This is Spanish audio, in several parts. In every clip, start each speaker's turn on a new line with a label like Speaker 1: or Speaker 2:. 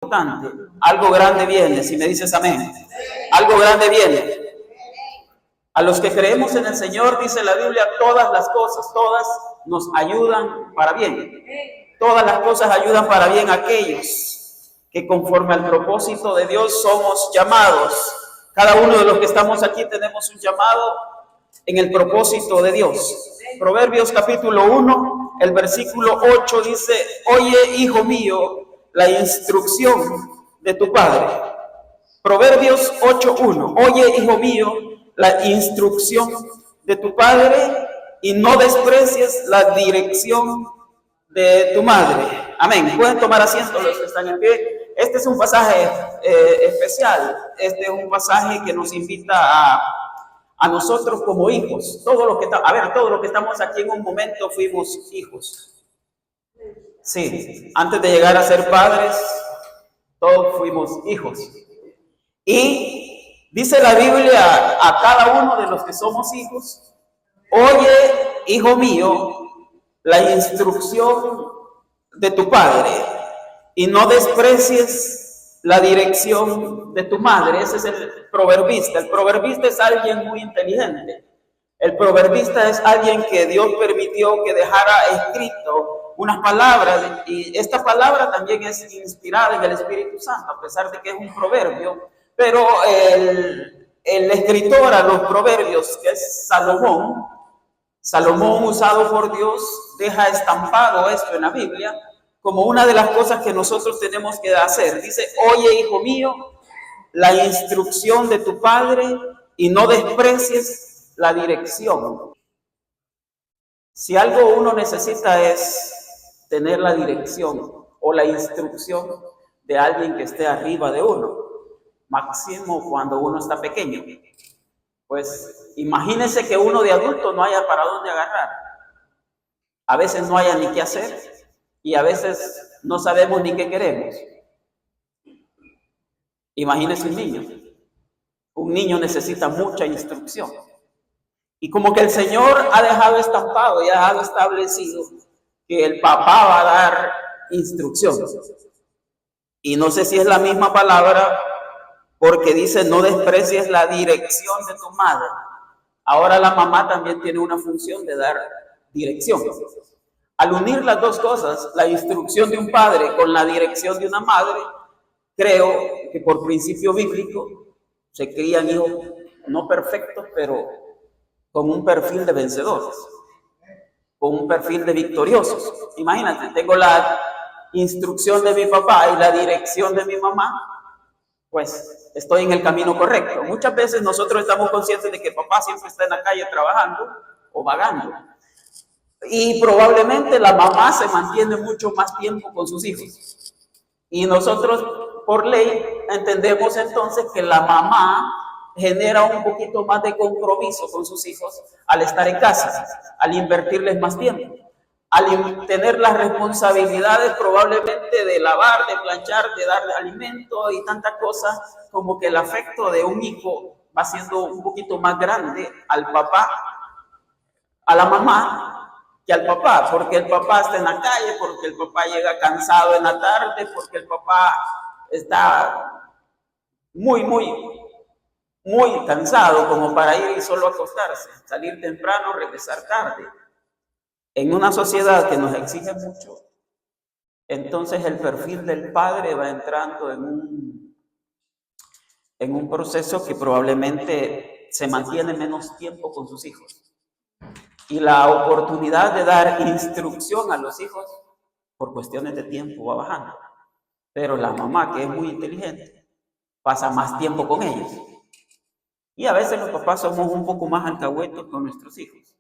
Speaker 1: importante. Algo grande viene, si me dices amén. Algo grande viene. A los que creemos en el Señor, dice la Biblia, todas las cosas, todas nos ayudan para bien. Todas las cosas ayudan para bien a aquellos que conforme al propósito de Dios somos llamados. Cada uno de los que estamos aquí tenemos un llamado en el propósito de Dios. Proverbios capítulo 1, el versículo 8 dice: oye, hijo mío, la instrucción de tu padre. Proverbios 8:1. Oye, hijo mío, la instrucción de tu padre y no desprecies la dirección de tu madre. Amén. Pueden tomar asiento los que están en pie. Este es un pasaje especial. Este es un pasaje que nos invita a nosotros como hijos. Todos los que estamos aquí en un momento fuimos hijos. Sí, antes de llegar a ser padres, todos fuimos hijos. Y dice la Biblia a cada uno de los que somos hijos: oye, hijo mío, la instrucción de tu padre y no desprecies la dirección de tu madre. Ese es el proverbista. El proverbista es alguien muy inteligente. El proverbista es alguien que Dios permitió que dejara escrito unas palabras, y esta palabra también es inspirada en el Espíritu Santo, a pesar de que es un proverbio. Pero el escritor a los proverbios, que es Salomón, usado por Dios, deja estampado esto en la Biblia como una de las cosas que nosotros tenemos que hacer. Dice: oye, hijo mío, la instrucción de tu padre y no desprecies la dirección. Si algo uno necesita es tener la dirección o la instrucción de alguien que esté arriba de uno. Máximo cuando uno está pequeño. Pues imagínese que uno de adulto no haya para dónde agarrar. A veces no haya ni qué hacer y a veces no sabemos ni qué queremos. Imagínese un niño. Un niño necesita mucha instrucción. Y como que el Señor ha dejado estampado y ha dejado establecido que el papá va a dar instrucción. Y no sé si es la misma palabra, porque dice: no desprecies la dirección de tu madre. Ahora la mamá también tiene una función de dar dirección. Al unir las dos cosas, la instrucción de un padre con la dirección de una madre, creo que por principio bíblico se crían hijos no perfectos, pero con un perfil de vencedores, con un perfil de victoriosos. Imagínate, tengo la instrucción de mi papá y la dirección de mi mamá, pues estoy en el camino correcto. Muchas veces nosotros estamos conscientes de que papá siempre está en la calle trabajando o vagando. Y probablemente la mamá se mantiene mucho más tiempo con sus hijos. Y nosotros, por ley, entendemos entonces que la mamá genera un poquito más de compromiso con sus hijos al estar en casa, al invertirles más tiempo, al tener las responsabilidades probablemente de lavar, de planchar, de darle alimento y tantas cosas, como que el afecto de un hijo va siendo un poquito más grande al papá, a la mamá, que al papá, porque el papá está en la calle, porque el papá llega cansado en la tarde, porque el papá está muy cansado como para ir y solo acostarse, salir temprano, regresar tarde. En una sociedad que nos exige mucho, entonces el perfil del padre va entrando en un proceso que probablemente se mantiene menos tiempo con sus hijos. Y la oportunidad de dar instrucción a los hijos, por cuestiones de tiempo, va bajando. Pero la mamá, que es muy inteligente, pasa más tiempo con ellos. Y a veces los papás somos un poco más alcahuetos con nuestros hijos.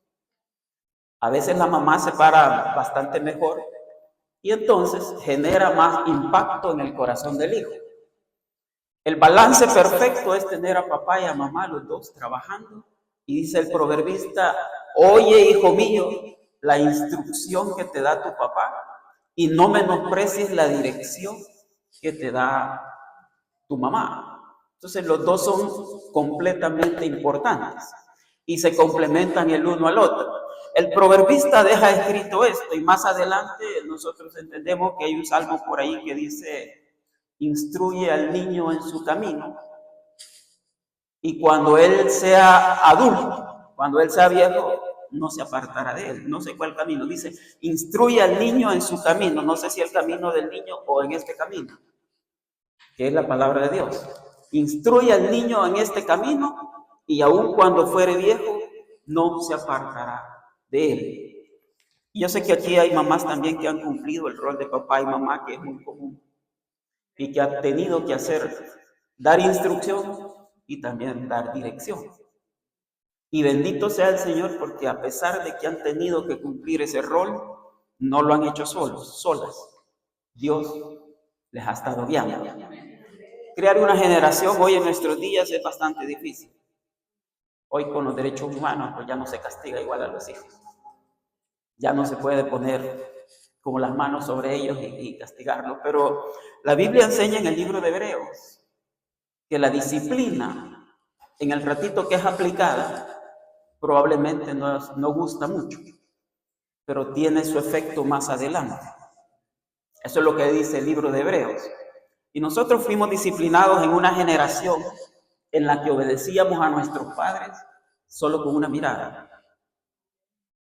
Speaker 1: A veces la mamá se para bastante mejor y entonces genera más impacto en el corazón del hijo. El balance perfecto es tener a papá y a mamá los dos trabajando. Y dice el proverbista: oye, hijo mío, la instrucción que te da tu papá y no menosprecies la dirección que te da tu mamá. Entonces los dos son completamente importantes y se complementan el uno al otro. El proverbista deja escrito esto y más adelante nosotros entendemos que hay un salmo por ahí que dice: instruye al niño en su camino, y cuando él sea adulto, cuando él sea viejo, no se apartará de él. No sé cuál camino. Dice, instruye al niño en su camino. No sé si el camino del niño o en este camino, que es la palabra de Dios. Instruye al niño en este camino, y aun cuando fuere viejo, no se apartará de él. Y yo sé que aquí hay mamás también que han cumplido el rol de papá y mamá, que es muy común, y que han tenido que dar instrucción y también dar dirección. Y bendito sea el Señor, porque a pesar de que han tenido que cumplir ese rol, no lo han hecho solas. Dios les ha estado guiando. Crear una generación hoy en nuestros días es bastante difícil. Hoy con los derechos humanos pues ya no se castiga igual a los hijos. Ya no se puede poner como las manos sobre ellos y castigarlos. Pero la Biblia enseña en el libro de Hebreos que la disciplina, en el ratito que es aplicada, probablemente no gusta mucho, pero tiene su efecto más adelante. Eso es lo que dice el libro de Hebreos. Y nosotros fuimos disciplinados en una generación en la que obedecíamos a nuestros padres solo con una mirada.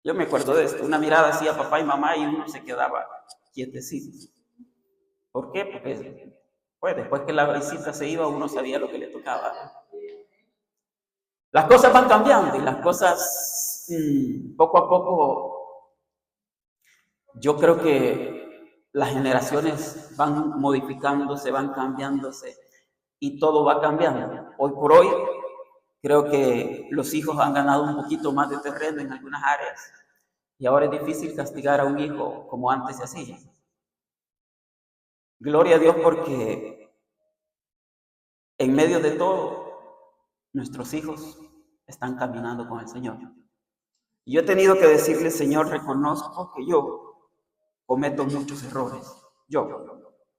Speaker 1: Yo me acuerdo de esto, una mirada hacía papá y mamá y uno se quedaba quietecito. ¿Por qué? Porque pues, después que la visita se iba, uno sabía lo que le tocaba. Las cosas van cambiando y las cosas poco a poco, yo creo que las generaciones van modificándose, van cambiándose y todo va cambiando. Hoy por hoy, creo que los hijos han ganado un poquito más de terreno en algunas áreas y ahora es difícil castigar a un hijo como antes se hacía. Gloria a Dios porque en medio de todo, nuestros hijos están caminando con el Señor. Y yo he tenido que decirle, Señor, reconozco que yo cometo muchos errores. Yo,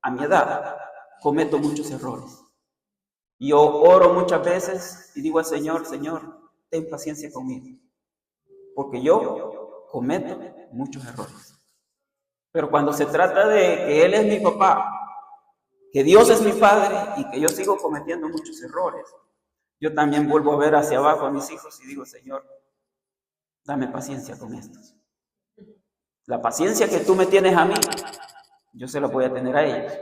Speaker 1: a mi edad, cometo muchos errores. Yo oro muchas veces y digo al Señor, Señor, ten paciencia conmigo, porque yo cometo muchos errores. Pero cuando se trata de que Él es mi papá, que Dios es mi Padre y que yo sigo cometiendo muchos errores, yo también vuelvo a ver hacia abajo a mis hijos y digo, Señor, dame paciencia con estos. La paciencia que tú me tienes a mí, yo se la voy a tener a ellos.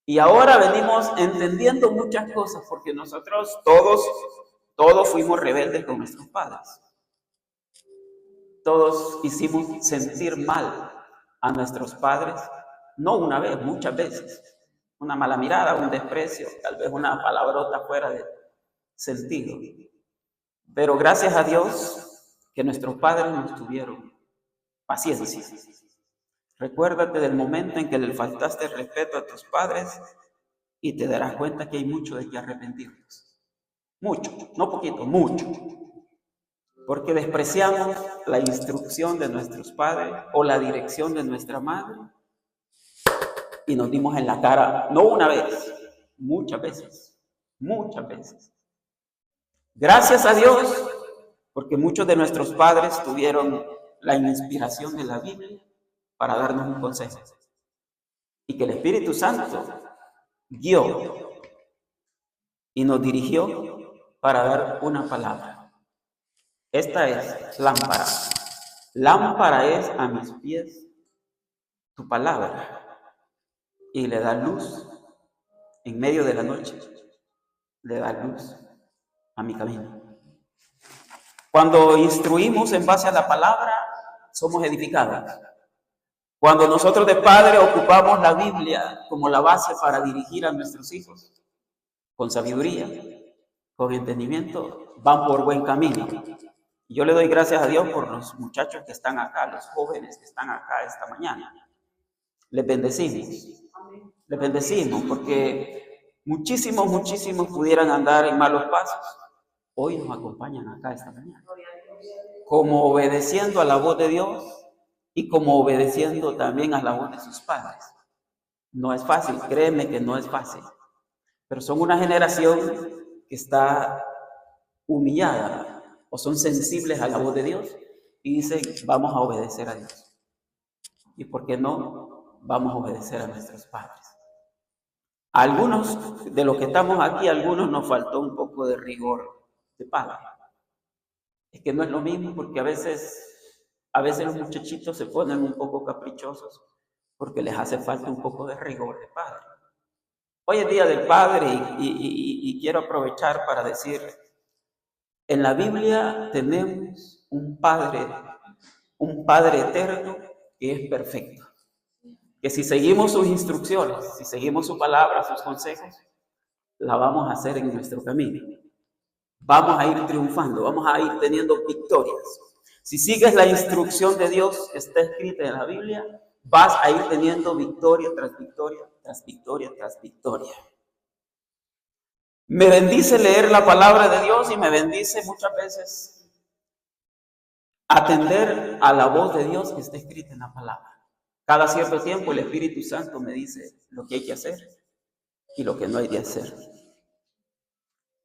Speaker 1: Y ahora venimos entendiendo muchas cosas porque nosotros todos fuimos rebeldes con nuestros padres. Todos hicimos sentir mal a nuestros padres, no una vez, muchas veces. Una mala mirada, un desprecio, tal vez una palabrota fuera de sentido. Pero gracias a Dios que nuestros padres nos tuvieron paciencia. Recuérdate del momento en que le faltaste el respeto a tus padres y te darás cuenta que hay mucho de qué arrepentirnos. Mucho, no poquito, mucho. Porque despreciamos la instrucción de nuestros padres o la dirección de nuestra madre y nos dimos en la cara, no una vez, muchas veces, muchas veces. Gracias a Dios, porque muchos de nuestros padres tuvieron la inspiración de la Biblia para darnos un consejo. Y que el Espíritu Santo guió y nos dirigió para dar una palabra. Esta es lámpara. Lámpara es a mis pies tu palabra y le da luz en medio de la noche, le da luz a mi camino. Cuando instruimos en base a la palabra, somos edificados. Cuando nosotros de padre ocupamos la Biblia como la base para dirigir a nuestros hijos, con sabiduría, con entendimiento, van por buen camino. Y yo le doy gracias a Dios por los muchachos que están acá, los jóvenes que están acá esta mañana. Les bendecimos porque muchísimos pudieran andar en malos pasos. Hoy nos acompañan acá esta mañana. Como obedeciendo a la voz de Dios y como obedeciendo también a la voz de sus padres. No es fácil, créeme que no es fácil. Pero son una generación que está humillada o son sensibles a la voz de Dios y dicen, vamos a obedecer a Dios. ¿Y por qué no? Vamos a obedecer a nuestros padres. A algunos de los que estamos aquí, a algunos nos faltó un poco de rigor de padre. Es que no es lo mismo porque a veces los muchachitos se ponen un poco caprichosos porque les hace falta un poco de rigor de padre. Hoy es Día del Padre y quiero aprovechar para decir, en la Biblia tenemos un Padre eterno que es perfecto. Que si seguimos sus instrucciones, si seguimos su palabra, sus consejos, la vamos a hacer en nuestro camino. Vamos a ir triunfando, vamos a ir teniendo victorias. Si sigues la instrucción de Dios que está escrita en la Biblia, vas a ir teniendo victoria tras victoria, tras victoria, tras victoria. Me bendice leer la palabra de Dios y me bendice muchas veces atender a la voz de Dios que está escrita en la palabra. Cada cierto tiempo el Espíritu Santo me dice lo que hay que hacer y lo que no hay de hacer.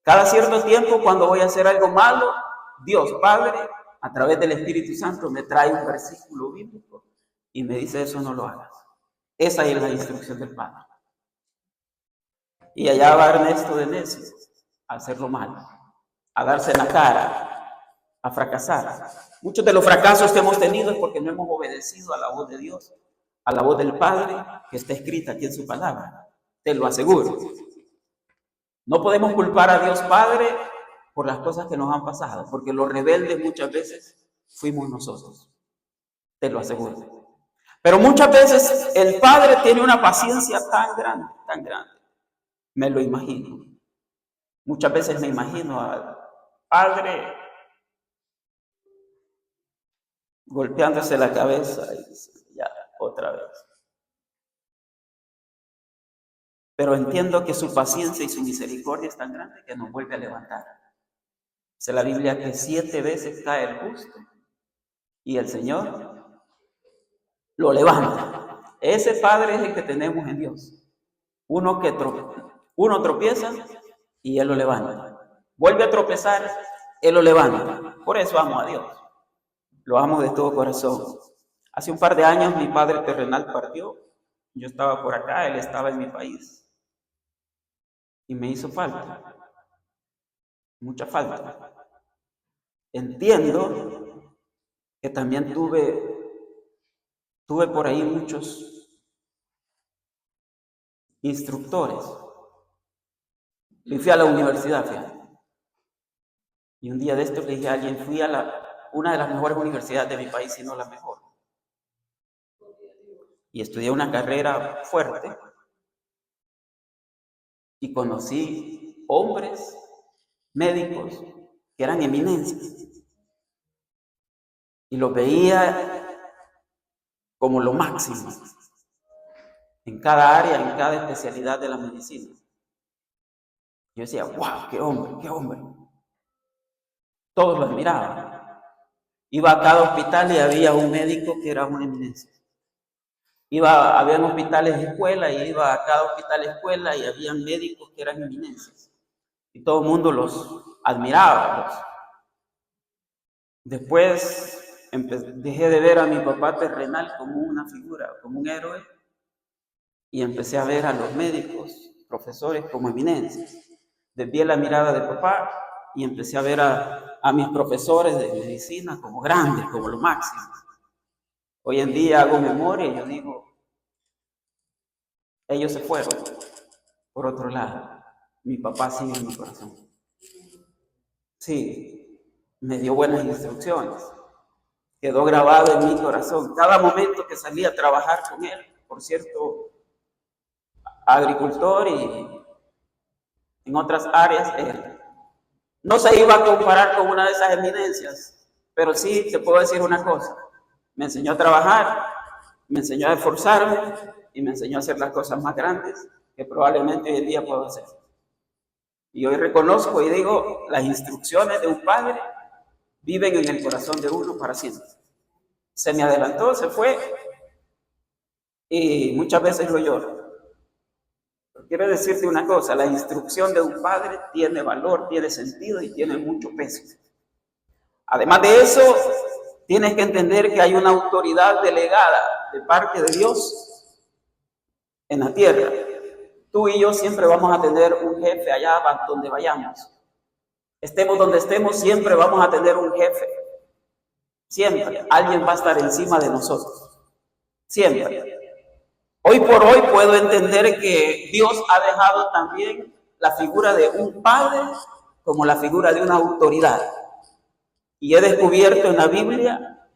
Speaker 1: Cada cierto tiempo, cuando voy a hacer algo malo, Dios Padre, a través del Espíritu Santo, me trae un versículo bíblico y me dice, eso no lo hagas. Esa es la instrucción del Padre. Y allá va Ernesto de necio a hacerlo mal, a darse en la cara, a fracasar. Muchos de los fracasos que hemos tenido es porque no hemos obedecido a la voz de Dios, a la voz del Padre que está escrita aquí en su palabra. Te lo aseguro. No podemos culpar a Dios Padre por las cosas que nos han pasado, porque los rebeldes muchas veces fuimos nosotros. Te lo aseguro. Pero muchas veces el Padre tiene una paciencia tan grande, tan grande. Me lo imagino. Muchas veces me imagino al Padre golpeándose la cabeza y dice, ya, otra vez. Pero entiendo que su paciencia y su misericordia es tan grande que nos vuelve a levantar. Dice la Biblia que 7 veces cae el justo y el Señor lo levanta. Ese Padre es el que tenemos en Dios. Uno tropieza y Él lo levanta. Vuelve a tropezar, Él lo levanta. Por eso amo a Dios. Lo amo de todo corazón. Hace un par de años mi padre terrenal partió. Yo estaba por acá, Él estaba en mi país. Y me hizo falta. Mucha falta. Entiendo que también tuve por ahí muchos instructores. Y fui a la universidad, fíjate. Y un día de estos le dije a alguien, fui a una de las mejores universidades de mi país, si no la mejor. Y estudié una carrera fuerte. Y conocí hombres, médicos, que eran eminencias. Y los veía como lo máximo en cada área, en cada especialidad de la medicina. Yo decía, wow, qué hombre, qué hombre. Todos lo admiraban. Iba a cada hospital y había un médico que era una eminencia. Habían hospitales de escuela y iba a cada hospital de escuela y habían médicos que eran eminencias. Y todo el mundo los admiraba. Después dejé de ver a mi papá terrenal como una figura, como un héroe, y empecé a ver a los médicos, profesores como eminencias. Desvié la mirada de papá y empecé a ver a mis profesores de medicina como grandes, como lo máximo. Hoy en día hago memoria y yo digo, ellos se fueron por otro lado. Mi papá sigue en mi corazón. Sí, me dio buenas instrucciones. Quedó grabado en mi corazón. Cada momento que salía a trabajar con él, por cierto, agricultor y en otras áreas, él no se iba a comparar con una de esas eminencias, pero sí te puedo decir una cosa. Me enseñó a trabajar, me enseñó a esforzarme y me enseñó a hacer las cosas más grandes que probablemente hoy en día puedo hacer. Y hoy reconozco y digo, las instrucciones de un padre viven en el corazón de uno para siempre. Se me adelantó, se fue y muchas veces lo lloro. Pero quiero decirte una cosa, la instrucción de un padre tiene valor, tiene sentido y tiene mucho peso. Además de eso, tienes que entender que hay una autoridad delegada de parte de Dios en la tierra. Tú y yo siempre vamos a tener un jefe allá donde vayamos. Estemos donde estemos, siempre vamos a tener un jefe. Siempre. Alguien va a estar encima de nosotros. Siempre. Hoy por hoy puedo entender que Dios ha dejado también la figura de un padre como la figura de una autoridad. Y he descubierto en la Biblia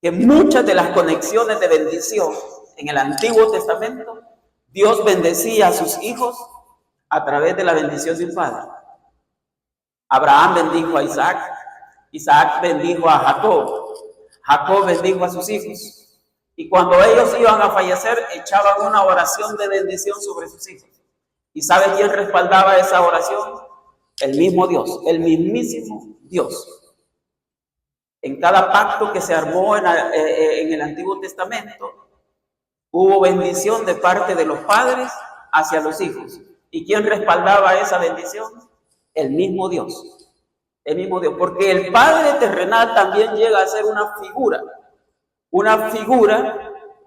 Speaker 1: que muchas de las conexiones de bendición en el Antiguo Testamento, Dios bendecía a sus hijos a través de la bendición de un padre. Abraham bendijo a Isaac, Isaac bendijo a Jacob, Jacob bendijo a sus hijos. Y cuando ellos iban a fallecer, echaban una oración de bendición sobre sus hijos. ¿Y sabe quién respaldaba esa oración? El mismo Dios, el mismísimo Dios. En cada pacto que se armó en el Antiguo Testamento, hubo bendición de parte de los padres hacia los hijos. ¿Y quién respaldaba esa bendición? El mismo Dios. El mismo Dios. Porque el Padre terrenal también llega a ser una figura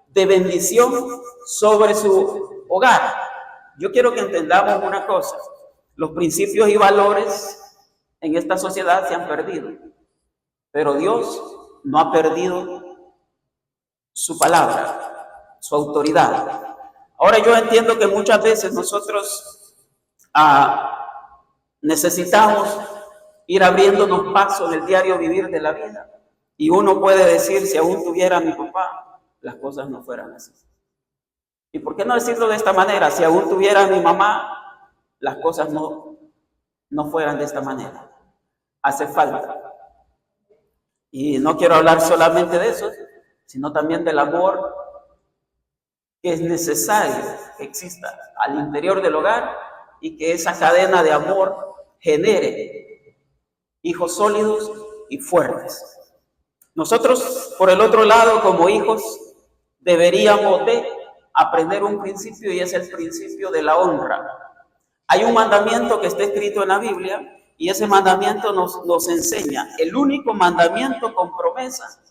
Speaker 1: de bendición sobre su hogar. Yo quiero que entendamos una cosa. Los principios y valores en esta sociedad se han perdido. Pero Dios no ha perdido su palabra, su autoridad. Ahora yo entiendo que muchas veces nosotros necesitamos ir abriéndonos paso en el diario vivir de la vida. Y uno puede decir, si aún tuviera a mi papá, las cosas no fueran así. ¿Y por qué no decirlo de esta manera? Si aún tuviera a mi mamá, las cosas no fueran de esta manera. Hace falta. Y no quiero hablar solamente de eso, sino también del amor que es necesario que exista al interior del hogar y que esa cadena de amor genere hijos sólidos y fuertes. Nosotros, por el otro lado, como hijos, deberíamos de aprender un principio y es el principio de la honra. Hay un mandamiento que está escrito en la Biblia y ese mandamiento nos enseña, el único mandamiento con promesa,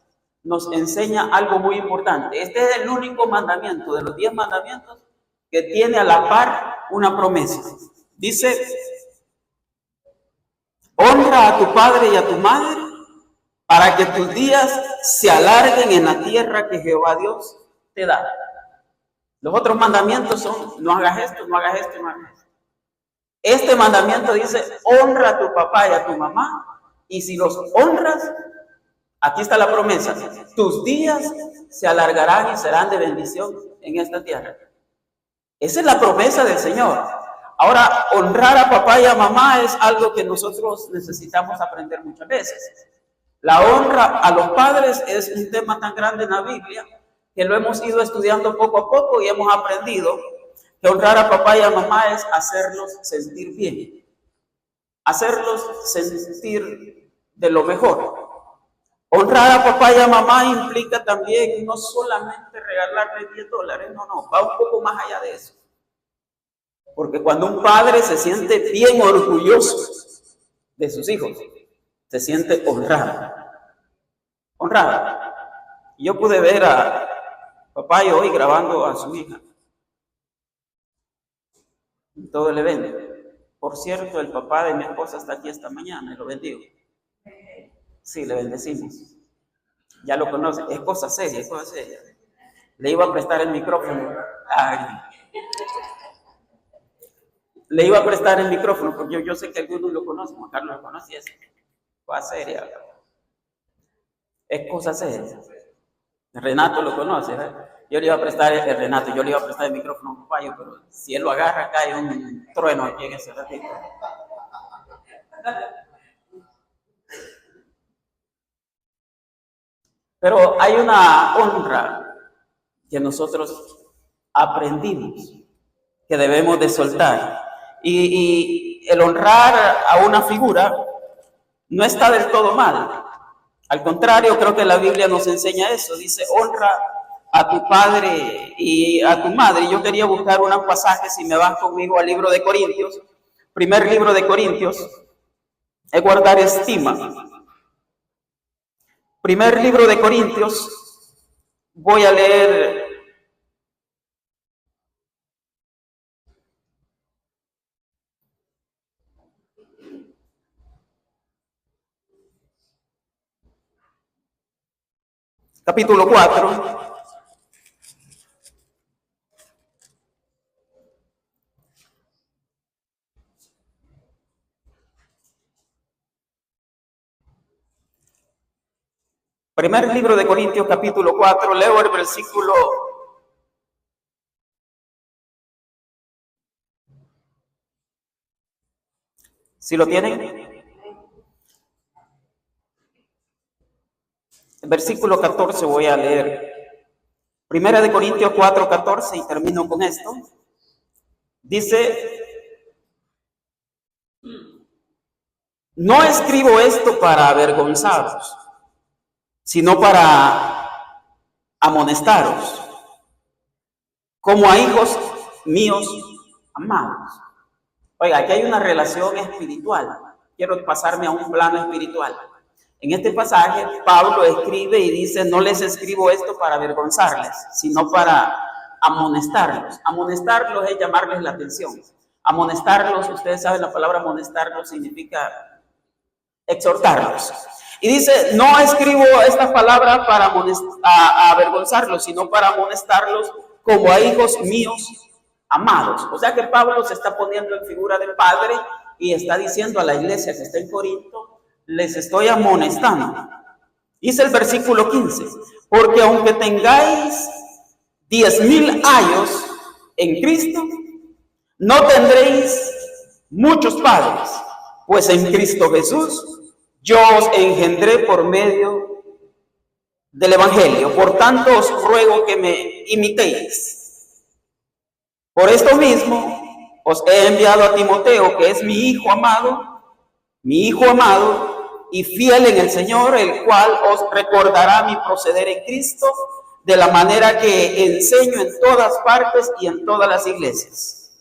Speaker 1: nos enseña algo muy importante. Este es el único mandamiento de los 10 mandamientos que tiene a la par una promesa. Dice, honra a tu padre y a tu madre para que tus días se alarguen en la tierra que Jehová Dios te da. Los otros mandamientos son, no hagas esto, no hagas esto, no hagas esto. Este mandamiento dice, honra a tu papá y a tu mamá, y si los honras, aquí está la promesa, tus días se alargarán y serán de bendición en esta tierra. Esa es la promesa del Señor. Ahora, honrar a papá y a mamá es algo que nosotros necesitamos aprender muchas veces. La honra a los padres es un tema tan grande en la Biblia que lo hemos ido estudiando poco a poco y hemos aprendido que honrar a papá y a mamá es hacerlos sentir bien, hacerlos sentir de lo mejor. Honrar a papá y a mamá implica también no solamente regalarles $10, no, va un poco más allá de eso. Porque cuando un padre se siente bien orgulloso de sus hijos, se siente honrado. Honrado. Yo pude ver a papá y hoy grabando a su hija en todo el evento. Por cierto, el papá de mi esposa está aquí esta mañana y lo bendigo. Sí, le bendecimos. Ya lo conoce, es cosa seria, es cosa seria. Le iba a prestar el micrófono. Le iba a prestar el micrófono porque yo sé que algunos lo conocen, Juan Carlos lo conoce, es cosa seria. Es cosa seria. Renato lo conoce, ¿verdad? Yo le iba a prestar Renato, yo le iba a prestar el micrófono a un papayo, pero si él lo agarra, cae un trueno aquí en ese ratito. Pero hay una honra que nosotros aprendimos, que debemos de soltar. Y el honrar a una figura no está del todo mal. Al contrario, creo que la Biblia nos enseña eso. Dice, honra a tu padre y a tu madre. Yo quería buscar un pasaje, si me vas conmigo al libro de Corintios. Primer libro de Corintios, es guardar estima. Primer libro de Corintios, voy a leer Capítulo 4. Primer libro de Corintios, capítulo 4, leo el versículo 'Si lo tienen? El versículo 14 voy a leer. Primera de Corintios 4, 14, y termino con esto. Dice: no escribo esto para avergonzaros, sino para amonestaros, como a hijos míos amados. Oiga, aquí hay una relación espiritual. Quiero pasarme a un plano espiritual. En este pasaje, Pablo escribe y dice: no les escribo esto para avergonzarles, sino para amonestarlos. Amonestarlos es llamarles la atención. Amonestarlos, ustedes saben, la palabra amonestarlos significa exhortarlos. Y dice: no escribo esta palabra para avergonzarlos, sino para amonestarlos como a hijos míos amados. O sea que Pablo se está poniendo en figura de padre y está diciendo a la iglesia que está en Corinto: les estoy amonestando. Dice el versículo 15: porque aunque tengáis 10,000 años en Cristo, no tendréis muchos padres, pues en Cristo Jesús yo os engendré por medio del Evangelio. Por tanto os ruego que me imitéis. Por esto mismo os he enviado a Timoteo, que es mi hijo amado y fiel en el Señor, el cual os recordará mi proceder en Cristo, de la manera que enseño en todas partes y en todas las iglesias.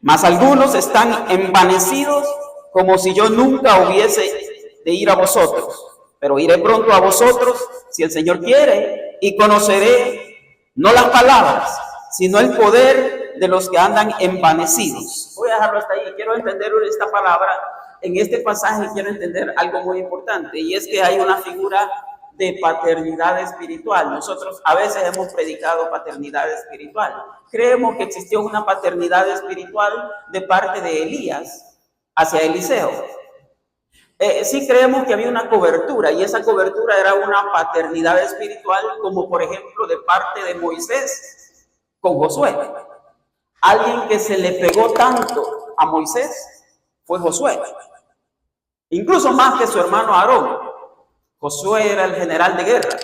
Speaker 1: Mas algunos están envanecidos, como si yo nunca hubiese de ir a vosotros. Pero iré pronto a vosotros, si el Señor quiere, y conoceré no las palabras, sino el poder de los que andan envanecidos. Voy a dejarlo hasta ahí. Quiero entender esta palabra. En este pasaje quiero entender algo muy importante, y es que hay una figura de paternidad espiritual. Nosotros a veces hemos predicado paternidad espiritual. Creemos que existió una paternidad espiritual de parte de Elías hacia Eliseo. Sí creemos que había una cobertura, y esa cobertura era una paternidad espiritual, como por ejemplo de parte de Moisés con Josué. Alguien que se le pegó tanto a Moisés fue Josué, incluso más que su hermano Aarón. Josué era el general de guerra.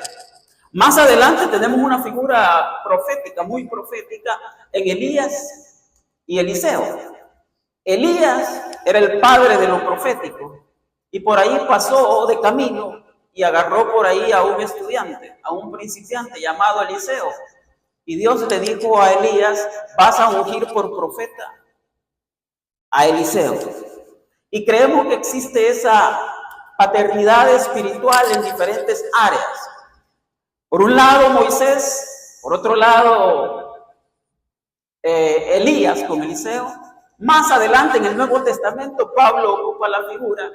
Speaker 1: Más adelante tenemos una figura profética, muy profética, en Elías y Eliseo. Elías era el padre de lo profético, y por ahí pasó de camino y agarró por ahí a un estudiante, a un principiante llamado Eliseo. Y Dios le dijo a Elías: vas a ungir por profeta a Eliseo. Y creemos que existe esa paternidad espiritual en diferentes áreas. Por un lado Moisés, por otro lado Elías con Eliseo. Más adelante en el Nuevo Testamento Pablo ocupa la figura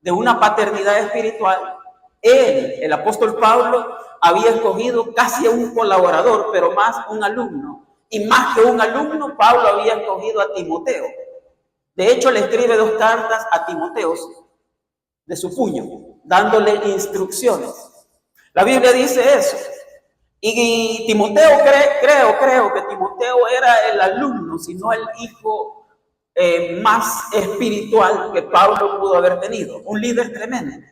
Speaker 1: de una paternidad espiritual. Él, el apóstol Pablo, había escogido casi a un colaborador, pero más un alumno. Y más que un alumno, Pablo había escogido a Timoteo. De hecho, le escribe 2 cartas a Timoteo de su puño, dándole instrucciones. La Biblia dice eso. Y Timoteo, creo que Timoteo era el alumno, sino el hijo más espiritual que Pablo pudo haber tenido. Un líder tremendo.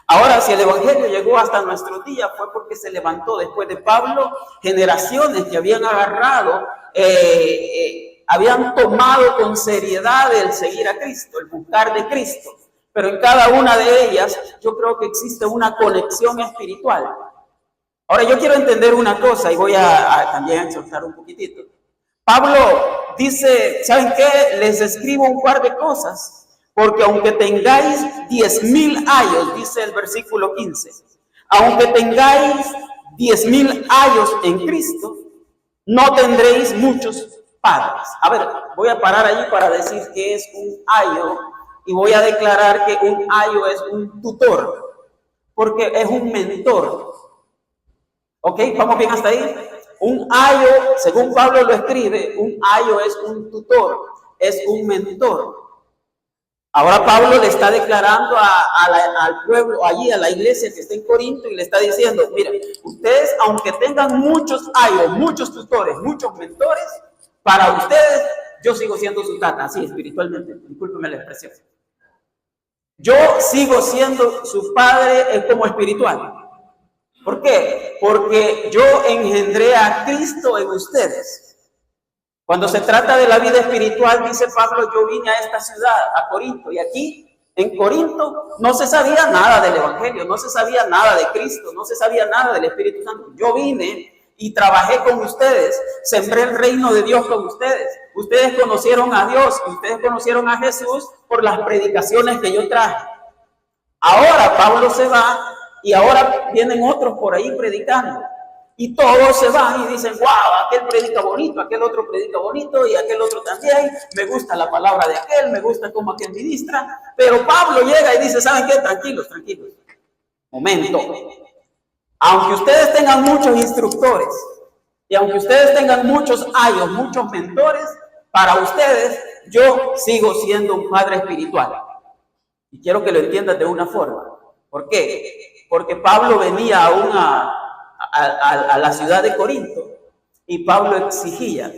Speaker 1: Ahora, si el evangelio llegó hasta nuestros días, fue porque se levantó después de Pablo generaciones que habían agarrado, habían tomado con seriedad el seguir a Cristo, el buscar de Cristo. Pero en cada una de ellas yo creo que existe una conexión espiritual. Ahora yo quiero entender una cosa, y voy a también exhortar un poquitito. Pablo dice: ¿saben qué? Les escribo un par de cosas, porque aunque tengáis 10,000 años, dice el versículo 15, aunque tengáis 10,000 años en Cristo, no tendréis muchos padres. A ver, voy a parar allí para decir que es un ayo y voy a declarar que un ayo es un tutor, porque es un mentor. ¿Ok? ¿Vamos bien hasta ahí? Un ayo, según Pablo lo escribe, un ayo es un tutor, es un mentor. Ahora Pablo le está declarando al pueblo, allí a la iglesia que está en Corinto, y le está diciendo, mira, ustedes, aunque tengan muchos ayos, muchos tutores, muchos mentores, para ustedes yo sigo siendo su tata, así espiritualmente, discúlpeme la expresión. Yo sigo siendo su padre como espiritual. ¿Por qué? Porque yo engendré a Cristo en ustedes. Cuando se trata de la vida espiritual, dice Pablo, yo vine a esta ciudad, a Corinto, y aquí en Corinto no se sabía nada del Evangelio, no se sabía nada de Cristo, no se sabía nada del Espíritu Santo. Yo vine y trabajé con ustedes, sembré el reino de Dios con ustedes. Ustedes conocieron a Dios, ustedes conocieron a Jesús por las predicaciones que yo traje. Ahora Pablo se va y ahora vienen otros por ahí predicando. Y todos se van y dicen, wow, aquel predica bonito, aquel otro predica bonito y aquel otro también. Me gusta la palabra de aquel, me gusta cómo aquel ministra. Pero Pablo llega y dice, ¿saben qué? Tranquilos, tranquilos. Momento. Aunque ustedes tengan muchos instructores y aunque ustedes tengan muchos ayos, muchos mentores, para ustedes yo sigo siendo un padre espiritual. Y quiero que lo entiendas de una forma. ¿Por qué? Porque Pablo venía a la ciudad de Corinto y Pablo exigía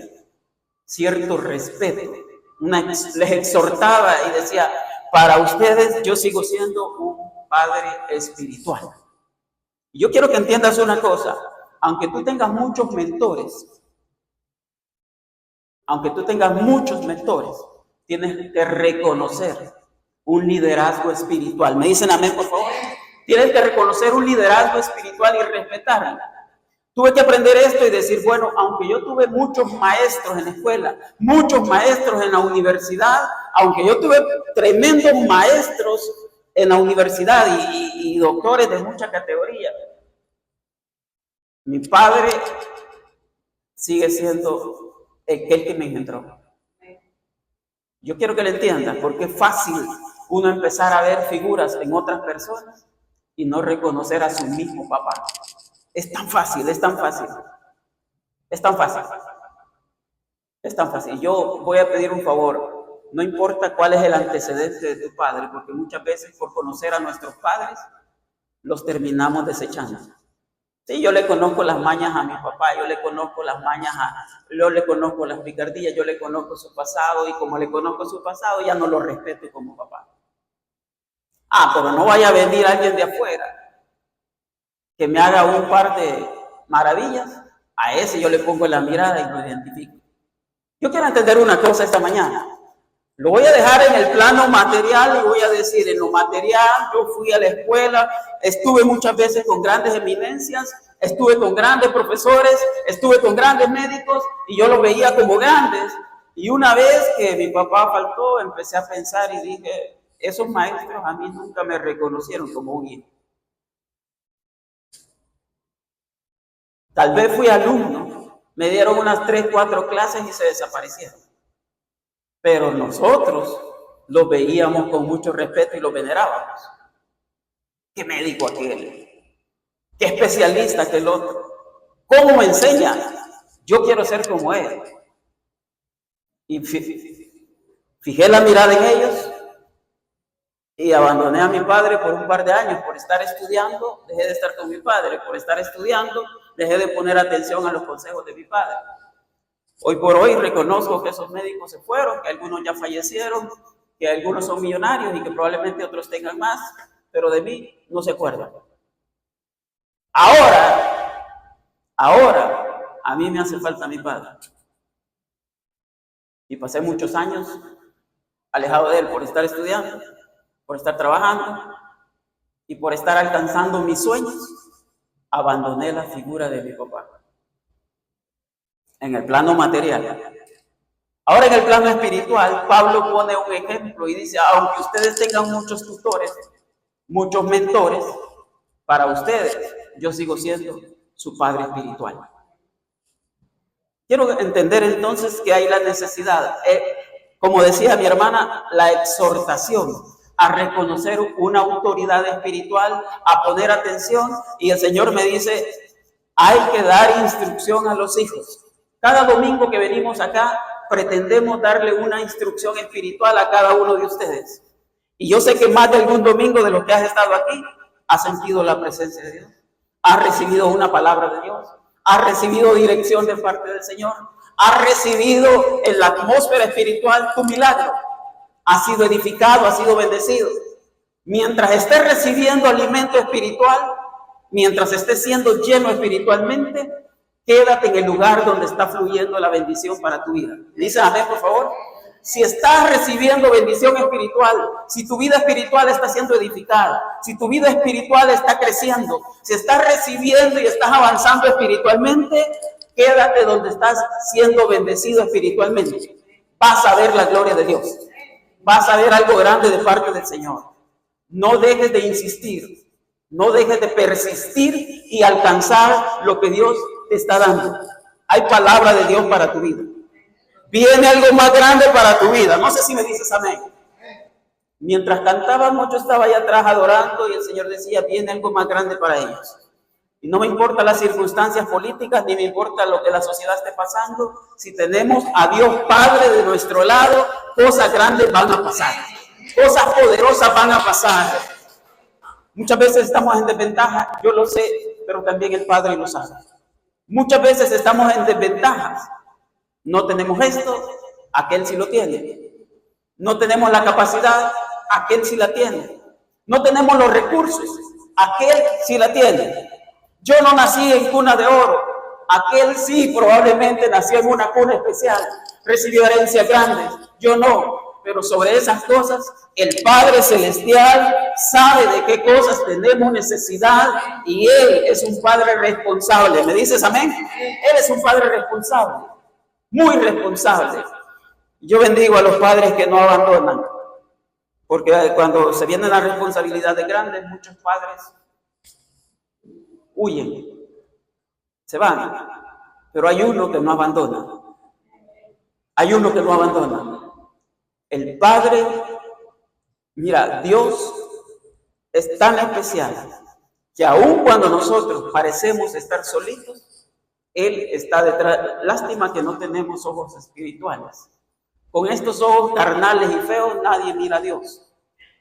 Speaker 1: cierto respeto. Les exhortaba y decía, para ustedes yo sigo siendo un padre espiritual. Y yo quiero que entiendas una cosa, aunque tú tengas muchos mentores, tienes que reconocer un liderazgo espiritual. ¿Me dicen amén, por favor? Tienes que reconocer un liderazgo espiritual y respetarlo. Tuve que aprender esto y decir, bueno, aunque yo tuve muchos maestros en la escuela, muchos maestros en la universidad, aunque yo tuve tremendos maestros en la universidad y doctores de mucha categoría, mi padre sigue siendo aquel que me engendró. Yo quiero que lo entiendan, porque es fácil uno empezar a ver figuras en otras personas y no reconocer a su mismo papá. Es tan fácil, es tan fácil. Es tan fácil. Es tan fácil. Yo voy a pedir un favor. No importa cuál es el antecedente de tu padre, porque muchas veces por conocer a nuestros padres, los terminamos desechando. Sí, yo le conozco las mañas a mi papá, yo le conozco las mañas yo le conozco las picardías, yo le conozco su pasado, y como le conozco su pasado, ya no lo respeto como papá. Pero no vaya a venir alguien de afuera que me haga un par de maravillas, a ese yo le pongo la mirada y lo identifico. Yo quiero entender una cosa esta mañana. Lo voy a dejar en el plano material y voy a decir, en lo material, yo fui a la escuela, estuve muchas veces con grandes eminencias, estuve con grandes profesores, estuve con grandes médicos y yo los veía como grandes. Y una vez que mi papá faltó, empecé a pensar y dije, esos maestros a mí nunca me reconocieron como un hijo. Tal vez fui alumno, me dieron unas 3, 4 clases y se desaparecieron. Pero nosotros los veíamos con mucho respeto y los venerábamos. ¿Qué médico aquel? ¿Qué especialista aquel otro? ¿Cómo me enseña? Yo quiero ser como él. Y fijé la mirada en ellos y abandoné a mi padre por un par de años por estar estudiando. Dejé de estar con mi padre por estar estudiando. Dejé de poner atención a los consejos de mi padre. Hoy por hoy reconozco que esos médicos se fueron, que algunos ya fallecieron, que algunos son millonarios y que probablemente otros tengan más, pero de mí no se acuerdan. Ahora, a mí me hace falta mi padre. Y pasé muchos años alejado de él por estar estudiando, por estar trabajando y por estar alcanzando mis sueños. Abandoné la figura de mi papá. En el plano material. Ahora en el plano espiritual, Pablo pone un ejemplo y dice, aunque ustedes tengan muchos tutores, muchos mentores, para ustedes yo sigo siendo su padre espiritual. Quiero entender entonces que hay la necesidad, como decía mi hermana, la exhortación a reconocer una autoridad espiritual, a poner atención, y el Señor me dice, hay que dar instrucción a los hijos. Cada domingo que venimos acá, pretendemos darle una instrucción espiritual a cada uno de ustedes. Y yo sé que más de algún domingo de los que has estado aquí, has sentido la presencia de Dios, has recibido una palabra de Dios, has recibido dirección de parte del Señor, has recibido en la atmósfera espiritual tu milagro, has sido edificado, has sido bendecido. Mientras estés recibiendo alimento espiritual, mientras estés siendo lleno espiritualmente, quédate en el lugar donde está fluyendo la bendición para tu vida. Dice amén, por favor. Si estás recibiendo bendición espiritual, si tu vida espiritual está siendo edificada, si tu vida espiritual está creciendo, si estás recibiendo y estás avanzando espiritualmente, quédate donde estás siendo bendecido espiritualmente. Vas a ver la gloria de Dios. Vas a ver algo grande de parte del Señor. No dejes de insistir, no dejes de persistir y alcanzar lo que Dios te está dando. Hay palabra de Dios para tu vida. Viene algo más grande para tu vida. No sé si me dices amén. Mientras cantábamos, yo estaba allá atrás adorando y el Señor decía, viene algo más grande para ellos. Y no me importa las circunstancias políticas, ni me importa lo que la sociedad esté pasando. Si tenemos a Dios Padre de nuestro lado, cosas grandes van a pasar. Cosas poderosas van a pasar. Muchas veces estamos en desventaja, yo lo sé, pero también el Padre lo sabe. Muchas veces estamos en desventajas. No tenemos esto, aquel sí lo tiene. No tenemos la capacidad, aquel sí la tiene. No tenemos los recursos, aquel sí la tiene. Yo no nací en cuna de oro, aquel sí probablemente nació en una cuna especial, recibió herencias grandes, yo no. Pero sobre esas cosas, el Padre Celestial sabe de qué cosas tenemos necesidad y Él es un Padre responsable. ¿Me dices amén? Él es un Padre responsable, muy responsable. Yo bendigo a los padres que no abandonan, porque cuando se viene la responsabilidad de grandes, muchos padres huyen, se van, pero hay uno que no abandona. Hay uno que no abandona. El Padre, mira, Dios es tan especial que aun cuando nosotros parecemos estar solitos, Él está detrás. Lástima que no tenemos ojos espirituales. Con estos ojos carnales y feos nadie mira a Dios.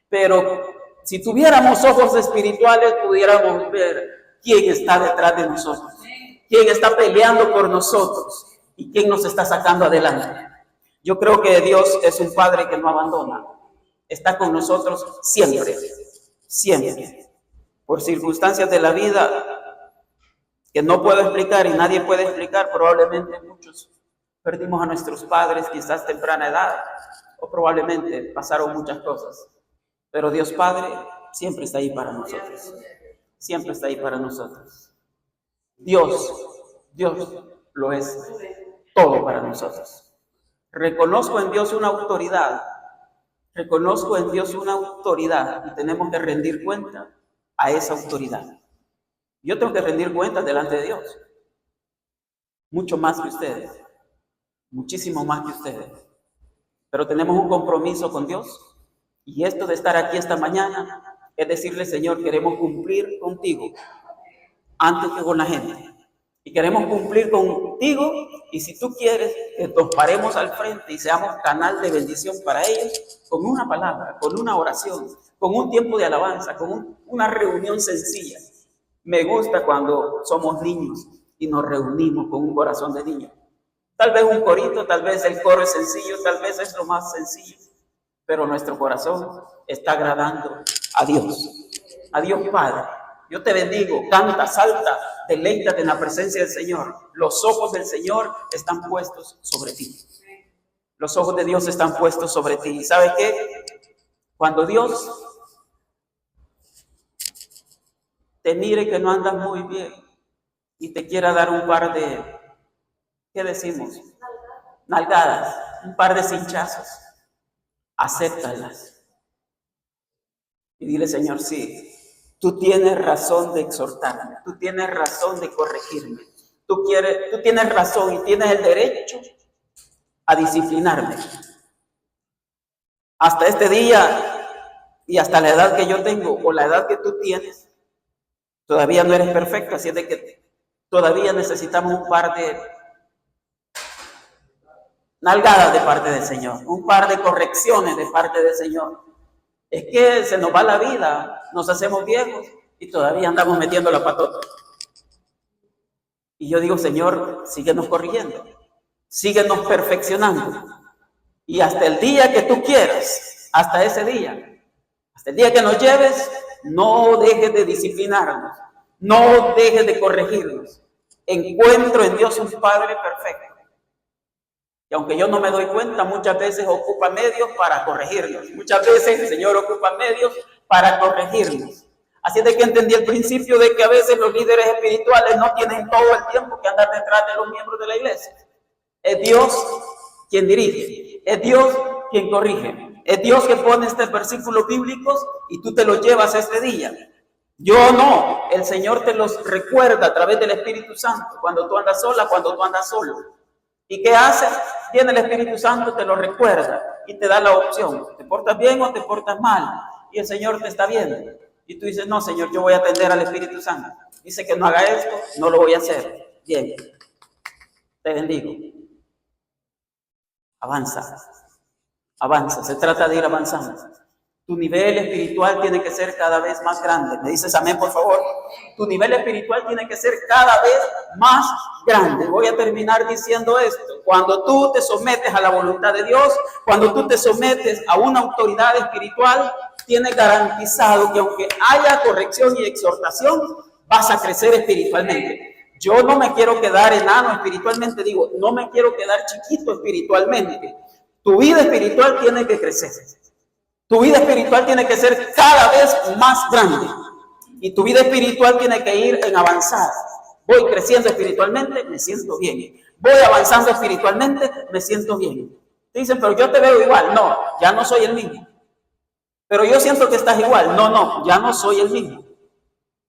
Speaker 1: Pero si tuviéramos ojos espirituales, pudiéramos ver quién está detrás de nosotros, quién está peleando por nosotros y quién nos está sacando adelante. Yo creo que Dios es un Padre que no abandona. Está con nosotros siempre, siempre. Por circunstancias de la vida que no puedo explicar y nadie puede explicar, probablemente muchos perdimos a nuestros padres quizás temprana edad o probablemente pasaron muchas cosas. Pero Dios Padre siempre está ahí para nosotros. Siempre está ahí para nosotros. Dios lo es todo para nosotros. Reconozco en Dios una autoridad. Reconozco en Dios una autoridad y tenemos que rendir cuenta a esa autoridad. Yo tengo que rendir cuenta delante de Dios. Mucho más que ustedes. Muchísimo más que ustedes. Pero tenemos un compromiso con Dios. Y esto de estar aquí esta mañana es decirle, Señor, queremos cumplir contigo antes que con la gente. Y queremos cumplir contigo, y si tú quieres que nos paremos al frente y seamos canal de bendición para ellos, con una palabra, con una oración, con un tiempo de alabanza, con una reunión sencilla. Me gusta cuando somos niños y nos reunimos con un corazón de niño. Tal vez un corito, tal vez el coro es sencillo, tal vez es lo más sencillo, pero nuestro corazón está agradando a Dios Padre. Yo te bendigo, canta, salta, deleítate en la presencia del Señor. Los ojos del Señor están puestos sobre ti. Los ojos de Dios están puestos sobre ti. ¿Y sabes qué? Cuando Dios te mire que no andas muy bien y te quiera dar un par de, ¿qué decimos? Nalgadas, un par de cinchazos, acéptalas. Y dile, Señor, sí. Tú tienes razón de exhortarme, tú tienes razón de corregirme, tú tienes razón y tienes el derecho a disciplinarme. Hasta este día y hasta la edad que yo tengo o la edad que tú tienes, todavía no eres perfecto, así es de que todavía necesitamos un par de nalgadas de parte del Señor, un par de correcciones de parte del Señor. Es que se nos va la vida, nos hacemos viejos y todavía andamos metiendo la patota. Y yo digo, Señor, síguenos corrigiendo, síguenos perfeccionando. Y hasta el día que tú quieras, hasta ese día, hasta el día que nos lleves, no dejes de disciplinarnos, no dejes de corregirnos. Encuentro en Dios un Padre perfecto. Y aunque yo no me doy cuenta, muchas veces ocupa medios para corregirnos. Muchas veces el Señor ocupa medios para corregirnos. Así es de que entendí el principio de que a veces los líderes espirituales no tienen todo el tiempo que andar detrás de los miembros de la iglesia. Es Dios quien dirige, es Dios quien corrige, es Dios que pone estos versículos bíblicos y tú te los llevas este día. Yo no, el Señor te los recuerda a través del Espíritu Santo, cuando tú andas sola, cuando tú andas solo. ¿Y qué hace? Viene el Espíritu Santo, te lo recuerda y te da la opción. ¿Te portas bien o te portas mal? Y el Señor te está viendo. Y tú dices, no, Señor, yo voy a atender al Espíritu Santo. Dice que no haga esto, no lo voy a hacer. Bien, te bendigo. Avanza, avanza. Se trata de ir avanzando. Tu nivel espiritual tiene que ser cada vez más grande. ¿Me dices amén, por favor? Tu nivel espiritual tiene que ser cada vez más grande. Voy a terminar diciendo esto. Cuando tú te sometes a la voluntad de Dios, cuando tú te sometes a una autoridad espiritual, tienes garantizado que aunque haya corrección y exhortación, vas a crecer espiritualmente. Yo no me quiero quedar enano espiritualmente, digo, no me quiero quedar chiquito espiritualmente. Tu vida espiritual tiene que crecer. Tu vida espiritual tiene que ser cada vez más grande. Y tu vida espiritual tiene que ir en avanzar. Voy creciendo espiritualmente, me siento bien. Voy avanzando espiritualmente, me siento bien. Te dicen, pero yo te veo igual. No, ya no soy el mismo. Pero yo siento que estás igual. No, ya no soy el mismo.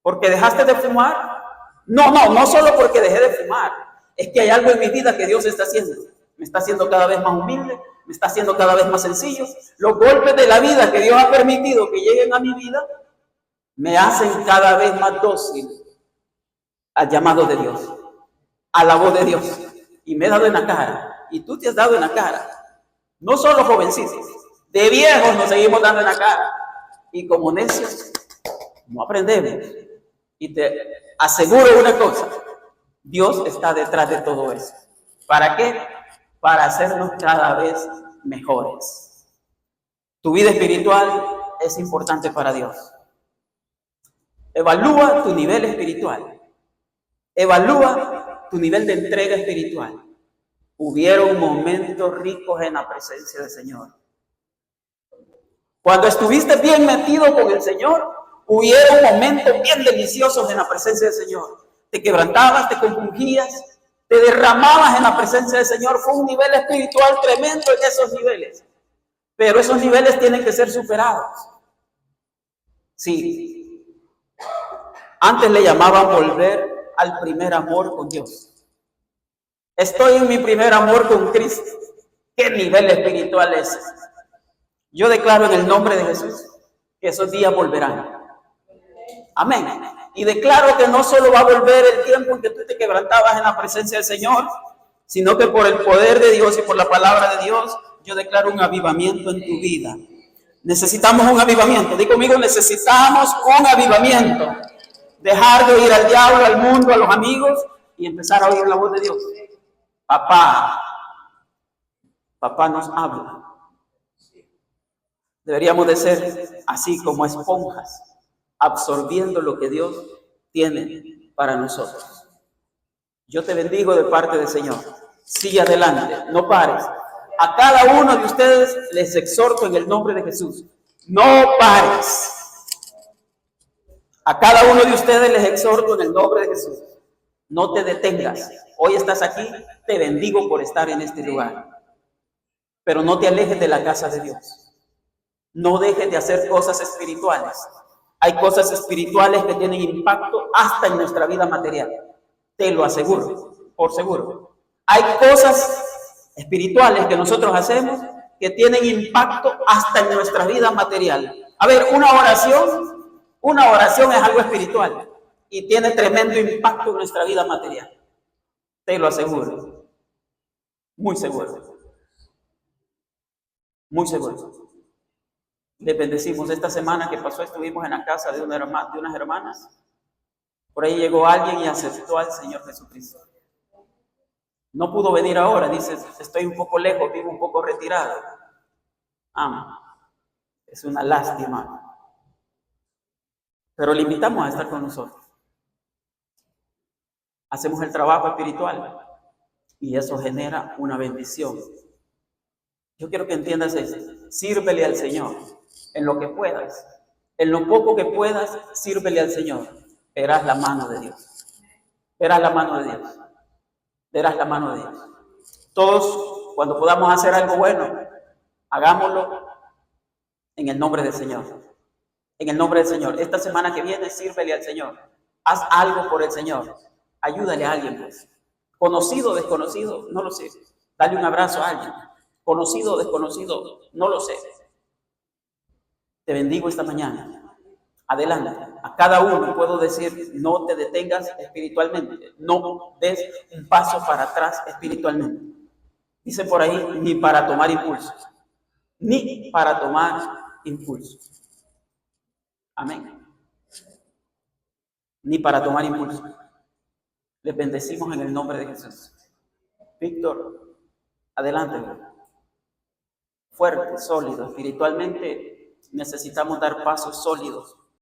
Speaker 1: ¿Porque dejaste de fumar? No solo porque dejé de fumar. Es que hay algo en mi vida que Dios está haciendo. Me está haciendo cada vez más humilde, me está haciendo cada vez más sencillo. Los golpes de la vida que Dios ha permitido que lleguen a mi vida me hacen cada vez más dócil al llamado de Dios, a la voz de Dios. Y me he dado en la cara, y tú te has dado en la cara. No solo jovencitos, de viejos nos seguimos dando en la cara. Y como necios, no aprendemos. Y te aseguro una cosa, Dios está detrás de todo eso. ¿Para qué? Para hacernos cada vez mejores. Tu vida espiritual es importante para Dios. Evalúa tu nivel espiritual. Evalúa tu nivel de entrega espiritual. Hubieron momentos ricos en la presencia del Señor. Cuando estuviste bien metido con el Señor, hubieron momentos bien deliciosos en la presencia del Señor. Te quebrantabas, te compungías, te derramabas en la presencia del Señor. Fue un nivel espiritual tremendo en esos niveles. Pero esos niveles tienen que ser superados. Sí. Antes le llamaban volver al primer amor con Dios. Estoy en mi primer amor con Cristo. ¿Qué nivel espiritual es ese? Yo declaro en el nombre de Jesús que esos días volverán. Amén. Y declaro que no solo va a volver el tiempo en que tú te quebrantabas en la presencia del Señor, sino que por el poder de Dios y por la palabra de Dios, yo declaro un avivamiento en tu vida. Necesitamos un avivamiento. Di conmigo, necesitamos un avivamiento. Dejar de oír al diablo, al mundo, a los amigos y empezar a oír la voz de Dios. Papá nos habla. Deberíamos de ser así como esponjas, absorbiendo lo que Dios tiene para nosotros. Yo te bendigo de parte del Señor. Sigue adelante, no pares. A cada uno de ustedes les exhorto en el nombre de Jesús. No pares. A cada uno de ustedes les exhorto en el nombre de Jesús. No te detengas. Hoy estás aquí, te bendigo por estar en este lugar. Pero no te alejes de la casa de Dios. No dejes de hacer cosas espirituales. Hay cosas espirituales que tienen impacto hasta en nuestra vida material. Te lo aseguro, por seguro. Hay cosas espirituales que nosotros hacemos que tienen impacto hasta en nuestra vida material. A ver, una oración es algo espiritual y tiene tremendo impacto en nuestra vida material. Te lo aseguro. Muy seguro. Muy seguro. Les bendecimos. Esta semana que pasó estuvimos en la casa de unas hermanas. Por ahí llegó alguien y aceptó al Señor Jesucristo. No pudo venir ahora, dice, estoy un poco lejos, vivo un poco retirado. Es una lástima. Pero le invitamos a estar con nosotros. Hacemos el trabajo espiritual y eso genera una bendición. Yo quiero que entiendas esto. Sírvele al Señor en lo que puedas. En lo poco que puedas, sírvele al Señor. Verás la mano de Dios. Verás la mano de Dios. Verás la mano de Dios. Todos, cuando podamos hacer algo bueno, hagámoslo en el nombre del Señor. En el nombre del Señor. Esta semana que viene, sírvele al Señor. Haz algo por el Señor. Ayúdale a alguien, pues. Conocido o desconocido, no lo sé. Dale un abrazo a alguien. Conocido o desconocido, no lo sé. Te bendigo esta mañana. Adelante. A cada uno puedo decir, no te detengas espiritualmente. No des un paso para atrás espiritualmente. Dice por ahí, ni para tomar impulso. Ni para tomar impulso. Amén. Ni para tomar impulso. Les bendecimos en el nombre de Jesús. Víctor, adelante. Fuerte, sólido. Espiritualmente necesitamos dar pasos sólidos